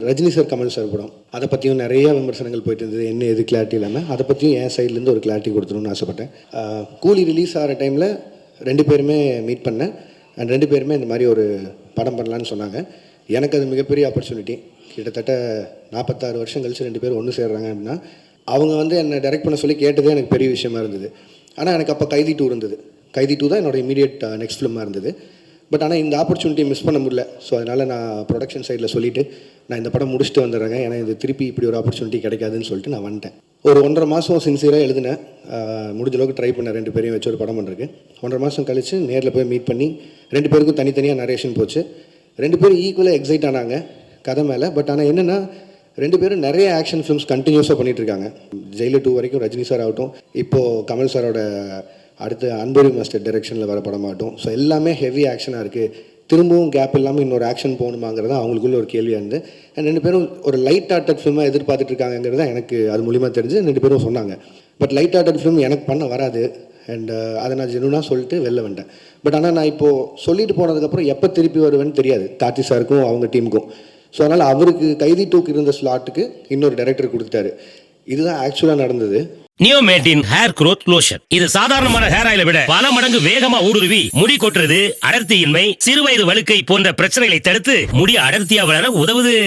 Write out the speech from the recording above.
Rajini sir, Kamal sir படம். அதை பற்றியும் நிறைய விமர்சனங்கள் போயிட்டு இருந்தது. என்ன எது கிளாரிட்டி இல்லாமல் அதை பற்றியும் என் சைட்லேருந்து ஒரு கிளாரிட்டி கொடுத்துணும்னு ஆசைப்பட்டேன். கூலி ரிலீஸ் ஆகிற டைமில் 2 பேருமே மீட் பண்ணேன். அண்ட் 2 பேருமே இந்த மாதிரி ஒரு படம் பண்ணலான்னு சொன்னாங்க. எனக்கு அது மிகப்பெரிய ஆப்பர்ச்சுனிட்டி. கிட்டத்தட்ட 46 வருஷம் கழிச்சு 2 பேரும் ஒன்று சேர்றாங்க அப்படின்னா, அவங்க வந்து என்னை டைரக்ட் பண்ண சொல்லி கேட்டதே எனக்கு பெரிய விஷயமா இருந்தது. ஆனால் எனக்கு அப்போ கைதி 2 இருந்தது. கைதி 2 தான் என்னோட இமீடியட் நெக்ஸ்ட் ஃபிலிமாக இருந்தது. பட் ஆனால் இந்த ஆப்பர்ச்சுனிட்டி மிஸ் பண்ண முடியல. ஸோ அதனால் நான் ப்ரொடக்ஷன் சைடில் சொல்லிவிட்டு நான் இந்த படம் முடிச்சுட்டு வந்துடுறேங்க, ஏன்னா இது திருப்பி இப்படி ஒரு ஆப்பர்ச்சுனிட்டி கிடைக்காதுன்னு சொல்லிட்டு நான் வந்துட்டேன். ஒரு 1.5 மாதம் சின்சியராக எழுதினேன். முடிஞ்ச அளவுக்கு ட்ரை பண்ணேன் 2 பேரையும் வச்சு ஒரு படம் பண்ணுறதுக்கு. 1.5 மாதம் கழித்து நேரில் போய் மீட் பண்ணி 2 பேருக்கும் தனித்தனியாக நரேஷன் போச்சு. 2 பேரும் ஈக்குவலாக எக்ஸைட் ஆனாங்க கதை மேலே. பட் ஆனால் என்னென்னா 2 பேரும் நிறைய ஆக்ஷன் ஃபிலிம்ஸ் கண்டினியூஸாக பண்ணிகிட்ருக்காங்க. ஜெயிலர் 2 வரைக்கும் ரஜினி சார் ஆகட்டும், இப்போது கமல் சாரோட அடுத்து அன்பரி மாஸ்டர் டைரெக்ஷனில் வர படமாகட்டும். ஸோ எல்லாமே ஹெவி ஆக்ஷனாக இருக்குது. திரும்பவும் கேப் இல்லாமல் இன்னொரு ஆக்ஷன் போகணுமாங்கிறது அவங்களுக்குள்ள ஒரு கேள்வியாக இருந்து, 2 பேரும் ஒரு லைட் ஹார்ட்டட் ஃபிலிமாக எதிர்பார்த்துட்டு இருக்காங்கிறது எனக்கு அது மூலிமா தெரிஞ்சு 2 பேரும் சொன்னாங்க. பட் லைட் ஹார்ட்டட் ஃபிலிம் எனக்கு பண்ண வராது. அண்ட் அதை நான் ஜெனுனாக சொல்லிட்டு வெளில வந்துட்டேன். பட் ஆனால் நான் இப்போது சொல்லிட்டு போனதுக்கப்புறம் எப்போ திருப்பி வருவேன்னு தெரியாது கார்த்தி சாருக்கும் அவங்க டீமுக்கும். ஸோ அதனால் அவருக்கு கைதி 2க்கு இருந்த ஸ்லாட்டுக்கு இன்னொரு டைரக்டர் கொடுத்துட்டாரு. இதுதான் ஆக்சுவலாக நடந்தது. நியோமேட்டின் ஹேர் க்ரோத் லோஷன். இது சாதாரணமான ஹேர் ஆயிலை விட பல மடங்கு வேகமா ஊடுருவி முடி கொட்டுறது, அடர்த்தியின்மை, சிறுவயது வழுக்கை போன்ற பிரச்சனைகளை தடுத்து முடி அடர்த்தியா வளர உதவுது.